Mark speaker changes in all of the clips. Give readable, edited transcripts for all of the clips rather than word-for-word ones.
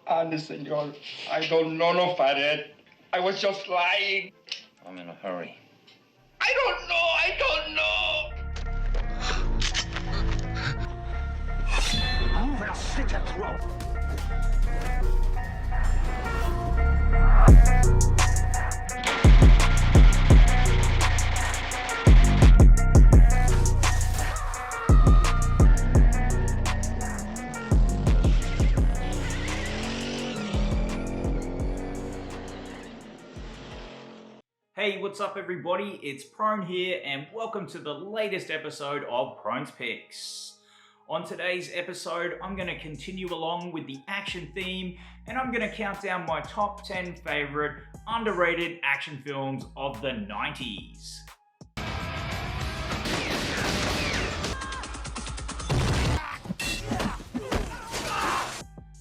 Speaker 1: Honestly, senor, I don't know no Farid. I was just lying.
Speaker 2: I'm in a hurry.
Speaker 1: I don't know.
Speaker 3: I'm gonna slit your throat.
Speaker 4: Hey, what's up everybody? It's Prone here and welcome to the latest episode of Prones Picks. On today's episode, I'm going to continue along with the action theme and I'm going to count down my top 10 favourite underrated action films of the 90s.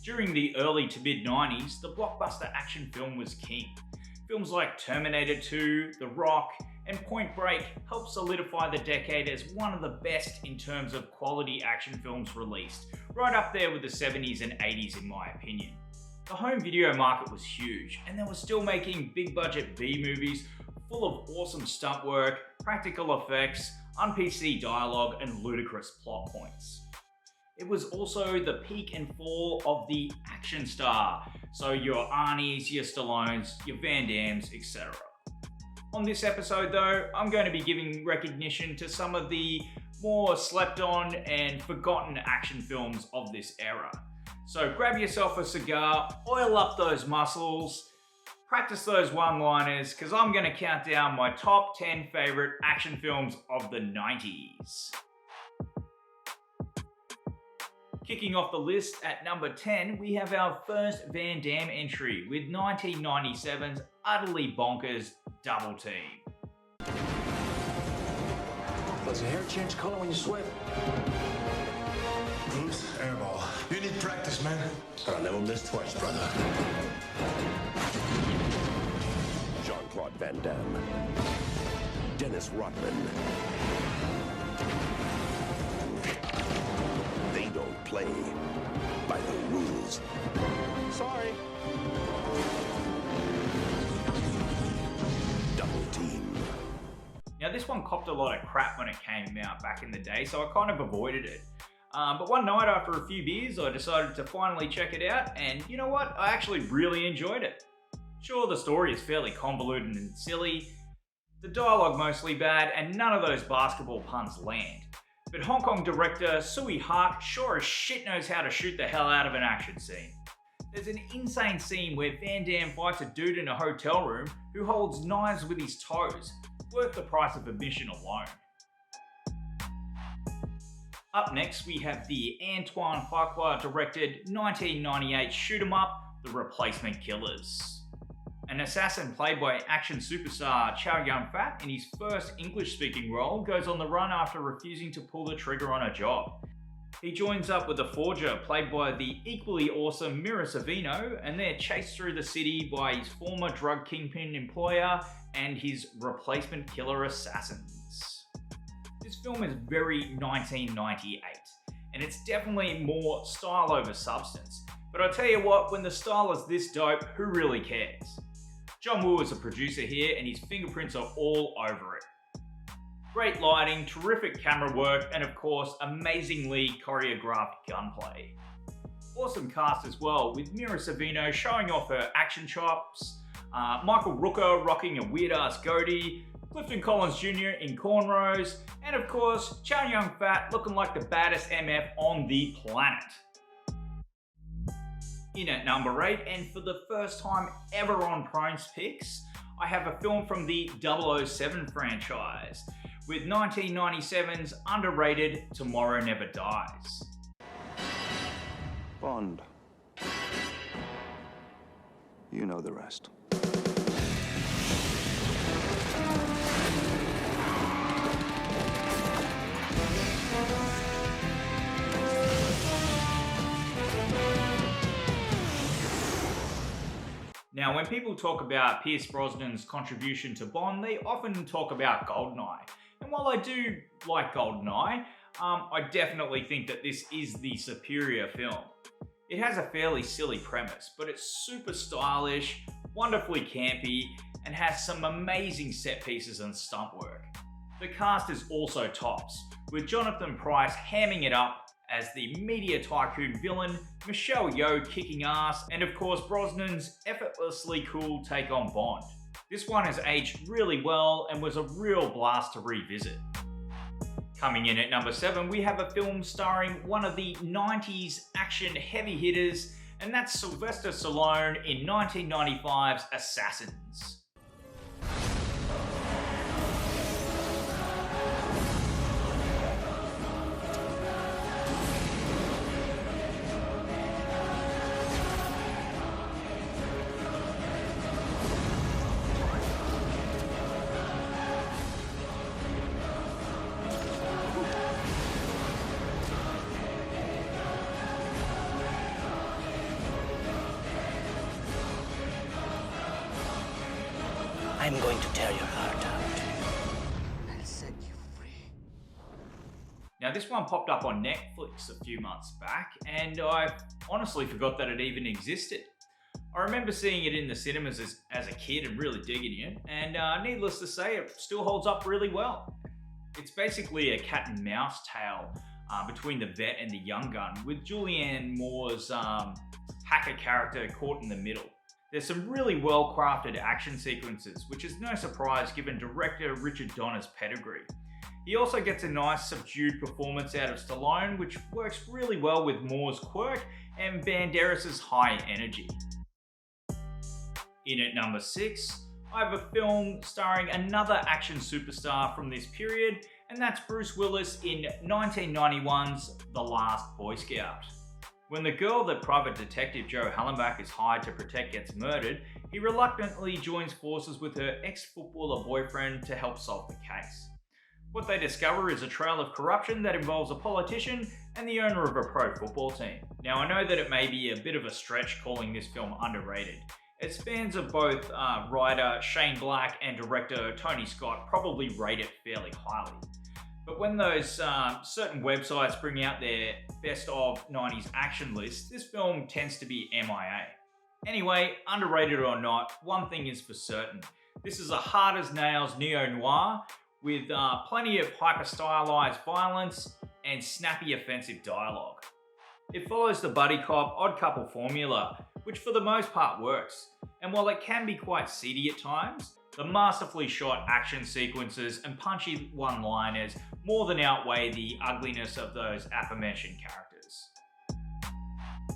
Speaker 4: During the early to mid 90s, the blockbuster action film was king. Films like Terminator 2, The Rock, and Point Break helped solidify the decade as one of the best in terms of quality action films released, right up there with the 70s and 80s in my opinion. The home video market was huge, and they were still making big budget B movies full of awesome stunt work, practical effects, un-PC dialogue, and ludicrous plot points. It was also the peak and fall of the action star, so your Arnies, your Stallones, your Van Dams, etc. On this episode though, I'm going to be giving recognition to some of the more slept on and forgotten action films of this era. So grab yourself a cigar, oil up those muscles, practice those one-liners, because I'm going to count down my top 10 favourite action films of the 90s. Kicking off the list at number 10, we have our first Van Damme entry with 1997's utterly bonkers Double Team.
Speaker 3: Does your hair change color when you sweat?
Speaker 5: Bruce, airball. You need practice, man. I'll never miss twice, brother.
Speaker 6: Jean-Claude Van Damme. Dennis Rodman. They don't play by the rules.
Speaker 3: Sorry.
Speaker 6: Double Team.
Speaker 4: Now this one copped a lot of crap when it came out back in the day, so I kind of avoided it. But one night after a few beers, I decided to finally check it out, and you know what? I actually really enjoyed it. Sure, the story is fairly convoluted and silly, the dialogue mostly bad, and none of those basketball puns land. But Hong Kong director Sui Hark sure as shit knows how to shoot the hell out of an action scene. There's an insane scene where Van Damme fights a dude in a hotel room who holds knives with his toes, worth the price of admission alone. Up next we have the Antoine Fuqua directed 1998 shoot 'em up, The Replacement Killers. An assassin played by action superstar Chow Yun-fat in his first English-speaking role goes on the run after refusing to pull the trigger on a job. He joins up with a forger played by the equally awesome Mira Sorvino, and they're chased through the city by his former drug kingpin employer and his replacement killer assassins. This film is very 1998, and it's definitely more style over substance. But I tell you what, when the style is this dope, who really cares? John Woo is a producer here and his fingerprints are all over it. Great lighting, terrific camera work, and of course, amazingly choreographed gunplay. Awesome cast as well, with Mira Sorvino showing off her action chops, Michael Rooker rocking a weird-ass goatee, Clifton Collins Jr. in cornrows, and of course, Chow Yun-fat looking like the baddest MF on the planet. In at number 8, and for the first time ever on Prones Picks, I have a film from the 007 franchise, with 1997's underrated Tomorrow Never Dies.
Speaker 6: Bond. You know the rest.
Speaker 4: Now when people talk about Pierce Brosnan's contribution to Bond, they often talk about Goldeneye. And while I do like Goldeneye, I definitely think that this is the superior film. It has a fairly silly premise, but it's super stylish, wonderfully campy, and has some amazing set pieces and stunt work. The cast is also tops, with Jonathan Pryce hamming it up as the media tycoon villain, Michelle Yeoh kicking ass, and of course Brosnan's effortlessly cool take on Bond. This one has aged really well and was a real blast to revisit. Coming in at number 7, we have a film starring one of the 90s action heavy hitters, and that's Sylvester Stallone in 1995's Assassins.
Speaker 2: I'm going to tear your heart out. I'll set you free.
Speaker 4: Now this one popped up on Netflix a few months back, and I honestly forgot that it even existed. I remember seeing it in the cinemas as a kid and really digging it, and needless to say, it still holds up really well. It's basically a cat and mouse tale between the vet and the young gun, with Julianne Moore's hacker character caught in the middle. There's some really well-crafted action sequences, which is no surprise given director Richard Donner's pedigree. He also gets a nice subdued performance out of Stallone, which works really well with Moore's quirk and Banderas' high energy. In at number 6, I have a film starring another action superstar from this period, and that's Bruce Willis in 1991's The Last Boy Scout. When the girl that Private Detective Joe Hallenbach is hired to protect gets murdered, he reluctantly joins forces with her ex-footballer boyfriend to help solve the case. What they discover is a trail of corruption that involves a politician and the owner of a pro football team. Now I know that it may be a bit of a stretch calling this film underrated. Its fans of both writer Shane Black and director Tony Scott probably rate it fairly highly. But when those certain websites bring out their best of 90s action lists, this film tends to be MIA. Anyway, underrated or not, one thing is for certain. This is a hard-as-nails neo-noir with plenty of hyper-stylized violence and snappy offensive dialogue. It follows the buddy cop odd couple formula, which for the most part works. And while it can be quite seedy at times, the masterfully shot action sequences and punchy one-liners more than outweigh the ugliness of those aforementioned characters.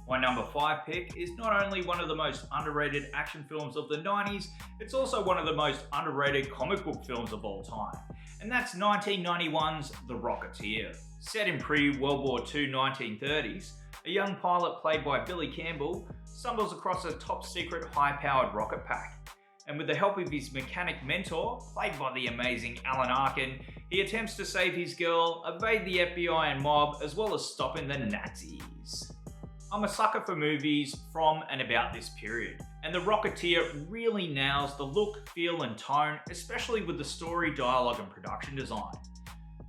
Speaker 4: My number 5 pick is not only one of the most underrated action films of the 90s, it's also one of the most underrated comic book films of all time, and that's 1991's The Rocketeer. Set in pre-World War II 1930s, a young pilot played by Billy Campbell stumbles across a top-secret high-powered rocket pack. And with the help of his mechanic mentor, played by the amazing Alan Arkin, he attempts to save his girl, evade the FBI and mob, as well as stopping the Nazis. I'm a sucker for movies from and about this period, and The Rocketeer really nails the look, feel and tone, especially with the story, dialogue and production design.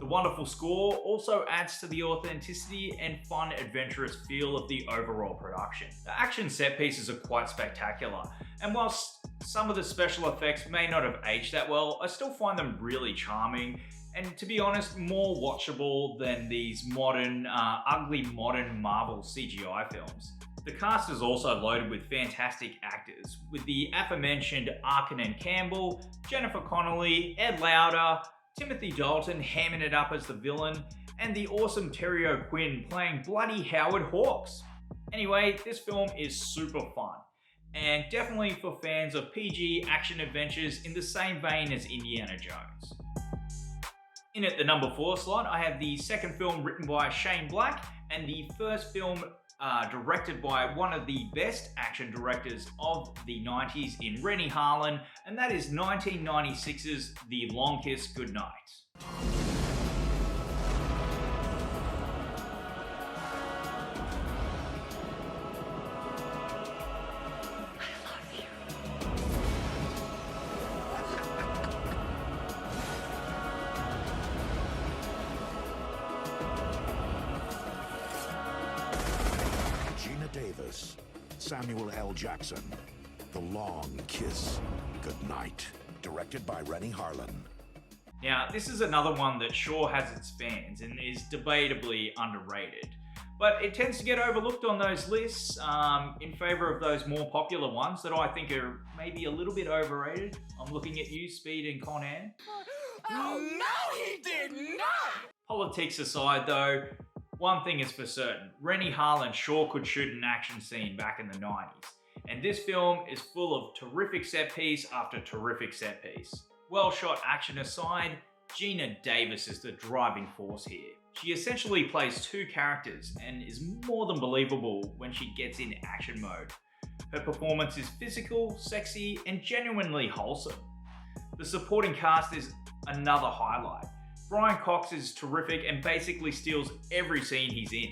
Speaker 4: The wonderful score also adds to the authenticity and fun, adventurous feel of the overall production. The action set pieces are quite spectacular, and whilst some of the special effects may not have aged that well, I still find them really charming, and to be honest, more watchable than these modern, ugly modern Marvel CGI films. The cast is also loaded with fantastic actors, with the aforementioned Arkin and Campbell, Jennifer Connelly, Ed Lauder, Timothy Dalton hamming it up as the villain, and the awesome Terry O'Quinn playing bloody Howard Hawks. Anyway, this film is super fun, and definitely for fans of PG action adventures in the same vein as Indiana Jones. In at the number 4 slot, I have the second film written by Shane Black, and the first film directed by one of the best action directors of the 90s in Rennie Harlin, and that is 1996's The Long Kiss Goodnight.
Speaker 6: Lewis, Samuel L. Jackson, The Long Kiss, Goodnight, directed by Rennie Harlan.
Speaker 4: Now, this is another one that sure has its fans and is debatably underrated, but it tends to get overlooked on those lists in favour of those more popular ones that I think are maybe a little bit overrated. I'm looking at you, Speed and Con Air.
Speaker 2: Oh, no, he did not!
Speaker 4: Politics aside though, one thing is for certain, Rennie Harlan sure could shoot an action scene back in the 90s. And this film is full of terrific set piece after terrific set piece. Well shot action aside, Geena Davis is the driving force here. She essentially plays two characters and is more than believable when she gets in action mode. Her performance is physical, sexy, and genuinely wholesome. The supporting cast is another highlight. Brian Cox is terrific and basically steals every scene he's in.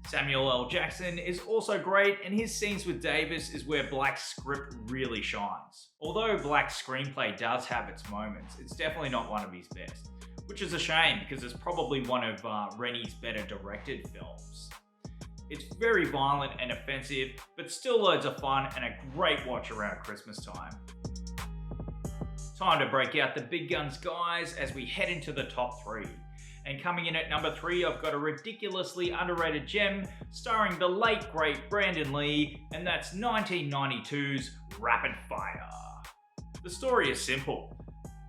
Speaker 4: Samuel L. Jackson is also great, and his scenes with Davis is where Black's script really shines. Although Black's screenplay does have its moments, it's definitely not one of his best, which is a shame because it's probably one of Rennie's better directed films. It's very violent and offensive, but still loads of fun and a great watch around Christmas time. Time to break out the big guns, guys, as we head into the top 3. And coming in at number 3, I've got a ridiculously underrated gem starring the late great Brandon Lee, and that's 1992's Rapid Fire. The story is simple.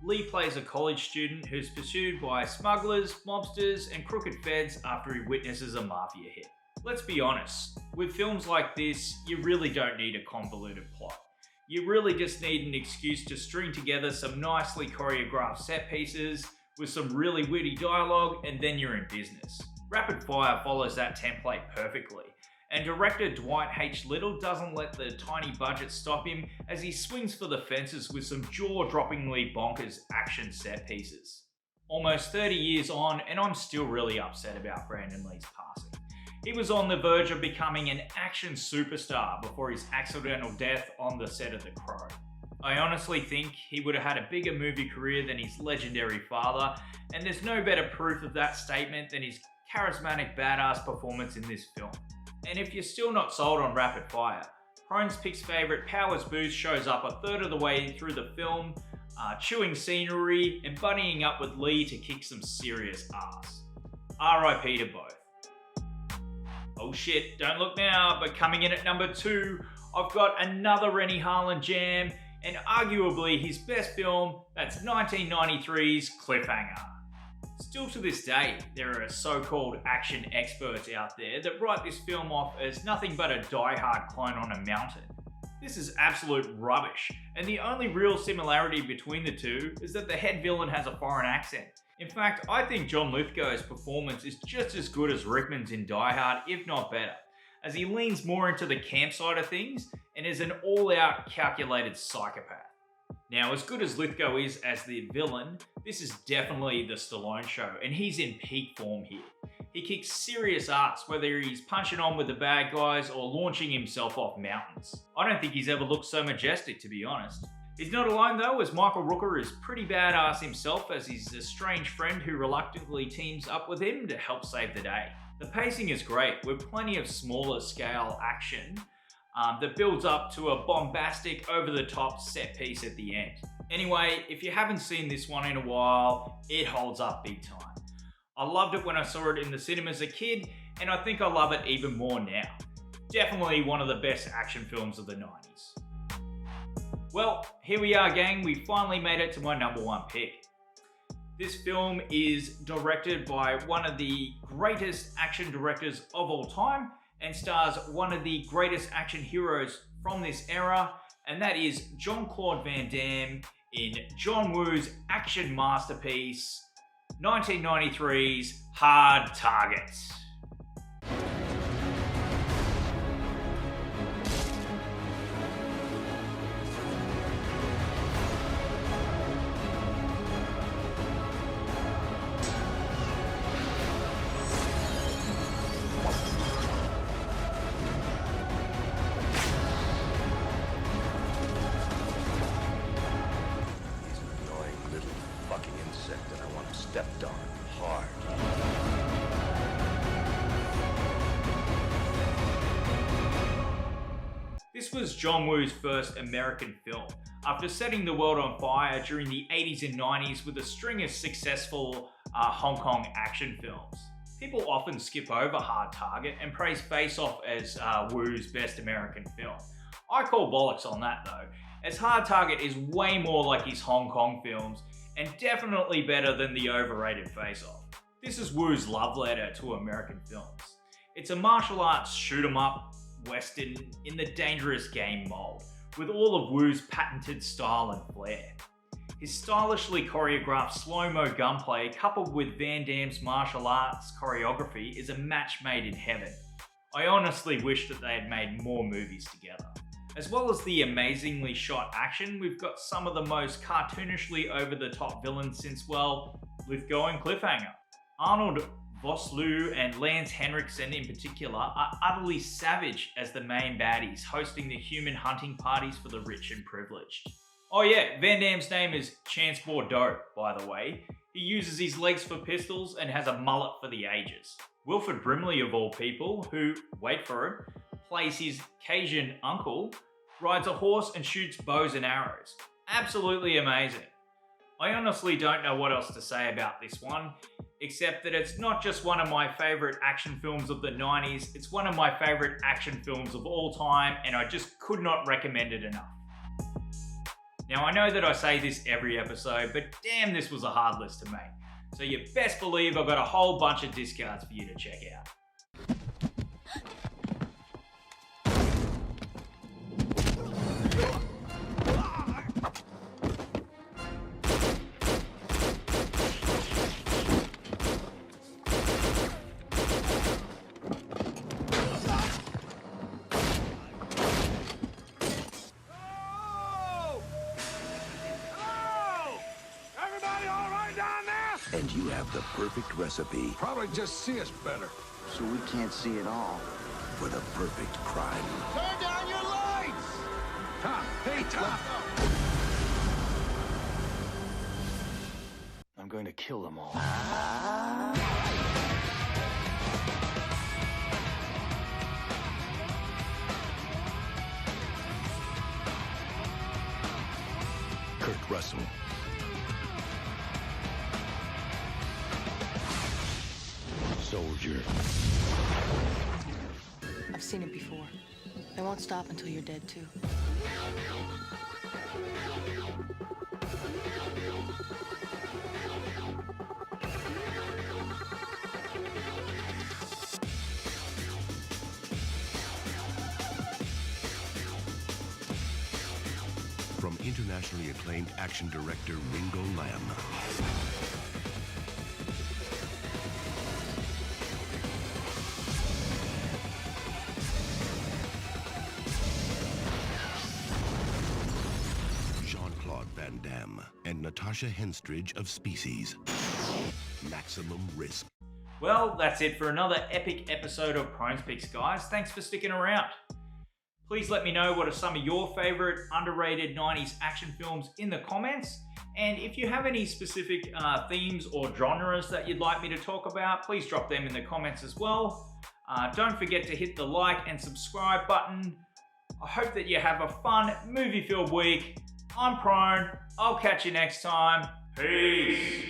Speaker 4: Lee plays a college student who's pursued by smugglers, mobsters, and crooked feds after he witnesses a mafia hit. Let's be honest, with films like this, you really don't need a convoluted plot. You really just need an excuse to string together some nicely choreographed set pieces with some really witty dialogue, and then you're in business. Rapid Fire follows that template perfectly, and director Dwight H. Little doesn't let the tiny budget stop him as he swings for the fences with some jaw-droppingly bonkers action set pieces. Almost 30 years on, and I'm still really upset about Brandon Lee's passing. He was on the verge of becoming an action superstar before his accidental death on the set of The Crow. I honestly think he would have had a bigger movie career than his legendary father, and there's no better proof of that statement than his charismatic badass performance in this film. And if you're still not sold on Rapid Fire, PRONES Pick's favourite Powers Booth shows up a third of the way through the film, chewing scenery and buddying up with Lee to kick some serious ass. RIP to both. Oh shit, don't look now, but coming in at number 2, I've got another Rennie Harlan jam, and arguably his best film, that's 1993's Cliffhanger. Still to this day, there are so-called action experts out there that write this film off as nothing but a die-hard clone on a mountain. This is absolute rubbish, and the only real similarity between the two is that the head villain has a foreign accent. In fact, I think John Lithgow's performance is just as good as Rickman's in Die Hard, if not better, as he leans more into the camp side of things and is an all-out calculated psychopath. Now, as good as Lithgow is as the villain, this is definitely the Stallone show, and he's in peak form here. He kicks serious ass, whether he's punching on with the bad guys or launching himself off mountains. I don't think he's ever looked so majestic, to be honest. He's not alone though, as Michael Rooker is pretty badass himself as his estranged friend who reluctantly teams up with him to help save the day. The pacing is great, with plenty of smaller scale action that builds up to a bombastic, over-the-top set piece at the end. Anyway, if you haven't seen this one in a while, it holds up big time. I loved it when I saw it in the cinema as a kid, and I think I love it even more now. Definitely one of the best action films of the 90s. Well, here we are, gang. We finally made it to my number 1 pick. This film is directed by one of the greatest action directors of all time and stars one of the greatest action heroes from this era, and that is Jean-Claude Van Damme in John Woo's action masterpiece, 1993's Hard Target.
Speaker 6: Stepped on hard.
Speaker 4: This was John Woo's first American film, after setting the world on fire during the 80s and 90s with a string of successful Hong Kong action films. People often skip over Hard Target and praise Face Off as Woo's best American film. I call bollocks on that though, as Hard Target is way more like his Hong Kong films and definitely better than the overrated Face Off. This is Woo's love letter to American films. It's a martial arts shoot 'em up western in the dangerous game mold, with all of Woo's patented style and flair. His stylishly choreographed slow-mo gunplay coupled with Van Damme's martial arts choreography is a match made in heaven. I honestly wish that they had made more movies together. As well as the amazingly shot action, we've got some of the most cartoonishly over-the-top villains since, well, Lithgow and Cliffhanger. Arnold Vosloo and Lance Henriksen in particular are utterly savage as the main baddies, hosting the human hunting parties for the rich and privileged. Oh yeah, Van Damme's name is Chance Bordeaux, by the way. He uses his legs for pistols and has a mullet for the ages. Wilford Brimley of all people, who, wait for it, plays his Cajun uncle, rides a horse and shoots bows and arrows. Absolutely amazing. I honestly don't know what else to say about this one, except that it's not just one of my favourite action films of the 90s, it's one of my favourite action films of all time, and I just could not recommend it enough. Now I know that I say this every episode, but damn, this was a hard list to make. So you best believe I've got a whole bunch of discards for you to check out.
Speaker 6: And you have the perfect recipe
Speaker 3: Probably just see us better.
Speaker 2: So we can't see it all.
Speaker 6: for the perfect crime.
Speaker 3: Turn down your lights! Tom, hey, Tom!
Speaker 2: I'm going to kill them all.
Speaker 6: Kurt Russell. Soldier.
Speaker 7: I've seen it before. They won't stop until you're dead, too.
Speaker 6: From internationally acclaimed action director Ringo Lam. Jean-Claude Van Damme and Natasha Henstridge of Species. Maximum Risk.
Speaker 4: Well, that's it for another epic episode of Prones Picks, guys. Thanks for sticking around. Please let me know what are some of your favorite underrated 90s action films in the comments. And if you have any specific themes or genres that you'd like me to talk about, please drop them in the comments as well. Don't forget to hit the like and subscribe button. I hope that you have a fun movie-filled week. I'm Prone. I'll catch you next time. Peace.